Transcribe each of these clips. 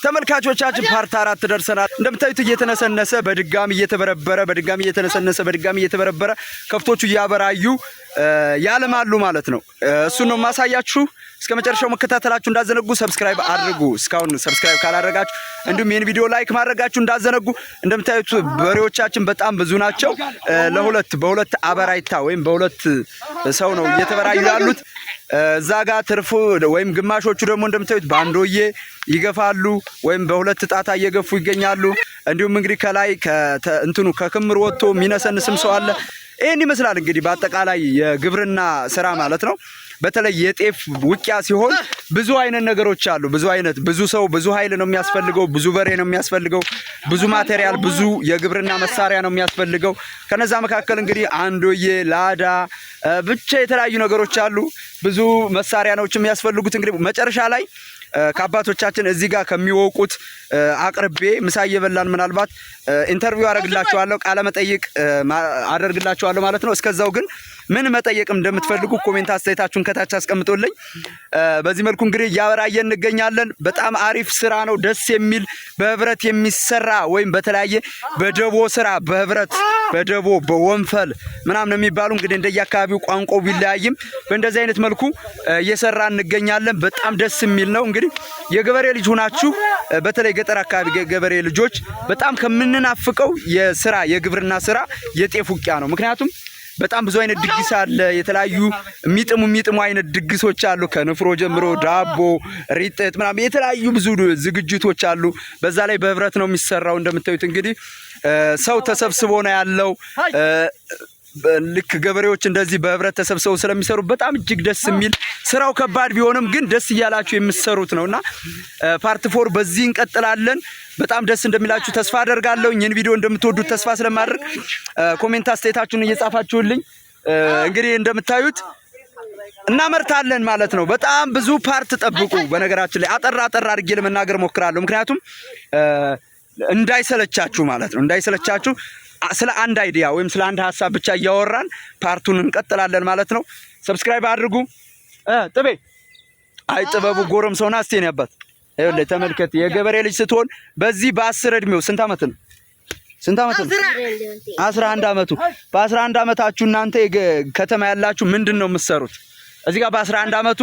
ተመልካቾቻችን ፓርት 4 ደርሰናል። እንደምታዩት እየተነሰነሰ በድጋሚ እየተበረበረ በድጋሚ እየተበረበረ ከፍቶቹ ያበራዩ ያለማሉ ማለት ነው። እሱን ነው ማሳያችሁ። እስከ መጨረሻው መከታተላችሁ እንዳዘነጉ ሰብስክራይብ አድርጉ። እስካሁን ሰብስክራይብ ካላደረጋችሁ እንዲሁም ይሄን ቪዲዮ ላይክ ማድረጋችሁ እንዳዘነጉ። እንደምታዩት በሬዎቻችን በጣም ብዙ ናቸው። በሁለት አበራይታ ወይም በሁለት ሰው ነው እየተበራዩ ያሉት። እዛ ጋር ትርፉ ወይም ግማሾቹ ደግሞ እንደምታዩት ባንዶዬ ይገፋሉ ወይም በሁለት ጣታ እየገፉ ይገኛሉ። እንዲሁም እንግዲህ ከላይ እንትኑ ከክምር ወጥቶ ሚነሰንስም ሰው አለ። ይሄን ይመስላል እንግዲህ በአጠቃላይ የግብርና ስራ ማለት ነው። በተለይ የጤፍ ውቂያ ሲሆን ብዙ አይነት ነገሮች አሉ። ብዙ ሰው ብዙ ኃይል ነው የሚያስፈልገው፣ ብዙ በሬ ነው የሚያስፈልገው፣ ብዙ ማቴሪያል፣ ብዙ የግብርና መሳሪያ ነው የሚያስፈልገው። ከነዛ መካከል እንግዲህ አንዶዬ፣ ላዳ ብቻ የተለያዩ ነገሮች አሉ። ብዙ መሳሪያ ነው የሚያስፈልጉት። እንግዲህ መጨረሻ ላይ ከአባቶቻችን እዚህ ጋር ከሚወቁት አቅርቤ ምሳ እየበላን ምናልባት ኢንተርቪው አደርግላችኋለሁ፣ ቃለ መጠይቅ አደርግላችኋለሁ ማለት ነው። እስከዛው ግን ምን መጠየቅም እንደምትፈልጉ ኮሜንት አስተያየታችሁን ከታች አስቀምጡልኝ። በዚህ መልኩ እንግዲህ ያበራየን እንገኛለን። በጣም አሪፍ ስራ ነው፣ ደስ የሚል በህብረት የሚሰራ ወይም በተለያየ በደቦ ስራ በህብረት በደቦ በወንፈል ምናምን የሚባሉ እንግዲህ እንደየአካባቢው ቋንቋው ቢለያይም በእንደዚህ አይነት መልኩ እየሰራ እንገኛለን። በጣም ደስ የሚል ነው። እንግዲህ የገበሬ ልጅ ሆናችሁ በተለይ ገጠር አካባቢ ገበሬ ልጆች በጣም ከምንናፍቀው የስራ የግብርና ስራ የጤፍ ውቂያ ነው። ምክንያቱም በጣም ብዙ አይነት ድግስ አለ። የተለያዩ የሚጥሙ አይነት ድግሶች አሉ። ከንፍሮ ጀምሮ ዳቦ፣ ሪጥጥ ምናምን የተለያዩ ብዙ ዝግጅቶች አሉ። በዛ ላይ በህብረት ነው የሚሰራው። እንደምታዩት እንግዲህ ሰው ተሰብስቦ ነው ያለው። ልክ ገበሬዎች እንደዚህ በህብረት ተሰብስበው ስለሚሰሩ በጣም እጅግ ደስ የሚል ስራው ከባድ ቢሆንም ግን ደስ እያላችሁ የምትሰሩት ነውና ፓርት 4 በዚህ እንቀጥላለን። በጣም ደስ እንደሚላችሁ ተስፋ አደርጋለሁ። ይህን ቪዲዮ እንደምትወዱት ተስፋ ስለማድረግ ኮሜንት አስተያየታችሁን እየጻፋችሁልኝ እንግዲህ እንደምታዩት እናመርታለን ማለት ነው። በጣም ብዙ ፓርት ጠብቁ። በነገራችን ላይ አጠር አድርጌ ለመናገር ሞክራለሁ፣ ምክንያቱም እንዳይሰለቻችሁ ማለት ነው። እንዳይሰለቻችሁ ስለ አንድ አይዲያ ወይም ስለ አንድ ሐሳብ ብቻ እያወራን ፓርቱን እንቀጥላለን ማለት ነው። ሰብስክራይብ አድርጉ። ጥቤ አይ ጥበቡ ጎረም ሰውና እስቲ ነው ያባት ይኸውልህ ተመልከት። የገበሬ ልጅ ስትሆን በዚህ በ10 እድሜው ስንት አመት ነው? 11 አመቱ። በ11 አመታችሁ እናንተ ከተማ ያላችሁ ምንድነው የምትሰሩት? እዚህ ጋር በ11 አመቱ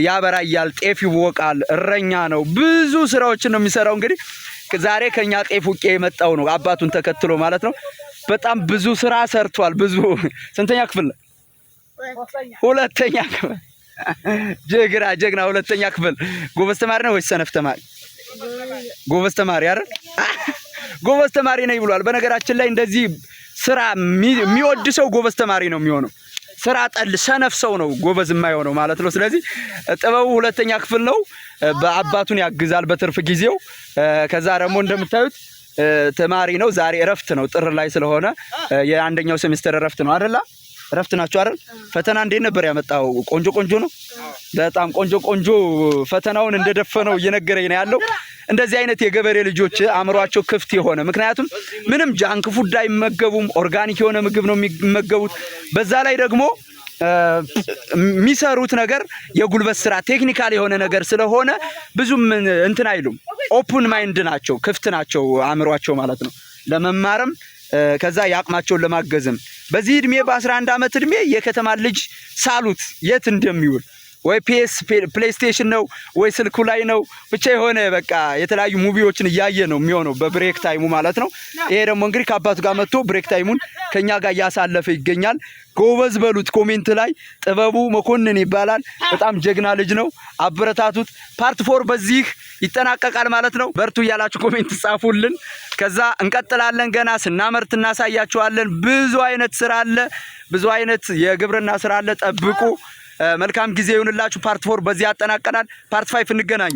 ያበራያል፣ ጤፍ ይወቃል፣ እረኛ ነው፣ ብዙ ስራዎችን ነው የሚሰራው። እንግዲህ ዛሬ ከኛ ጤፍ ውቂያ የመጣው ነው አባቱን ተከትሎ ማለት ነው። በጣም ብዙ ስራ ሰርቷል። ብዙ ስንተኛ ክፍል ነው? ሁለተኛ ክፍል። ጀግና ሁለተኛ ክፍል። ጎበዝ ተማሪ ነው ወይስ ሰነፍ ተማሪ? ጎበዝ ተማሪ አይደል? ጎበዝ ተማሪ ነኝ ብሏል። በነገራችን ላይ እንደዚህ ስራ የሚወድ ሰው ጎበዝ ተማሪ ነው የሚሆነው። ስራ ጠል ሰነፍ ሰው ነው ጎበዝ የማይሆነው ማለት ነው። ስለዚህ ጥበቡ ሁለተኛ ክፍል ነው። በአባቱን ያግዛል በትርፍ ጊዜው። ከዛ ደግሞ እንደምታዩት ተማሪ ነው። ዛሬ እረፍት ነው፣ ጥር ላይ ስለሆነ የአንደኛው ሴሚስተር እረፍት ነው አይደል? እረፍት ናቸው አይደል? ፈተና እንዴት ነበር ያመጣው? ቆንጆ ነው። በጣም ቆንጆ ፈተናውን እንደደፈነው እየነገረኝ ነው ያለው። እንደዚህ አይነት የገበሬ ልጆች አእምሯቸው ክፍት የሆነ ምክንያቱም ምንም ጃንክ ፉድ አይመገቡም፣ ኦርጋኒክ የሆነ ምግብ ነው የሚመገቡት። በዛ ላይ ደግሞ የሚሰሩት ነገር የጉልበት ስራ ቴክኒካል የሆነ ነገር ስለሆነ ብዙም እንትን አይሉም። ኦፕን ማይንድ ናቸው፣ ክፍት ናቸው አእምሯቸው ማለት ነው ለመማርም ከዛ ያቅማቸውን ለማገዝም። በዚህ እድሜ በ11 አመት እድሜ የከተማ ልጅ ሳሉት የት እንደሚውል ወይ ፕሌይስቴሽን ነው ወይ ስልኩ ላይ ነው ብቻ የሆነ በቃ የተለያዩ ሙቪዎችን እያየ ነው የሚሆነው በብሬክ ታይሙ ማለት ነው። ይሄ ደግሞ እንግዲህ ከአባቱ ጋር መጥቶ ብሬክ ታይሙን ከኛ ጋር እያሳለፈ ይገኛል። ጎበዝ በሉት ኮሜንት ላይ። ጥበቡ መኮንን ይባላል። በጣም ጀግና ልጅ ነው። አበረታቱት። ፓርት 4 በዚህ ይጠናቀቃል ማለት ነው። በርቱ እያላችሁ ኮሜንት ጻፉልን። ከዛ እንቀጥላለን። ገና ስናመርት እናሳያችኋለን። ብዙ አይነት ስራ አለ፣ ብዙ አይነት የግብርና ስራ አለ። ጠብቁ። መልካም ጊዜ ይሁንላችሁ። ፓርት 4 በዚህ ያጠናቀናል። ፓርት 5 እንገናኝ።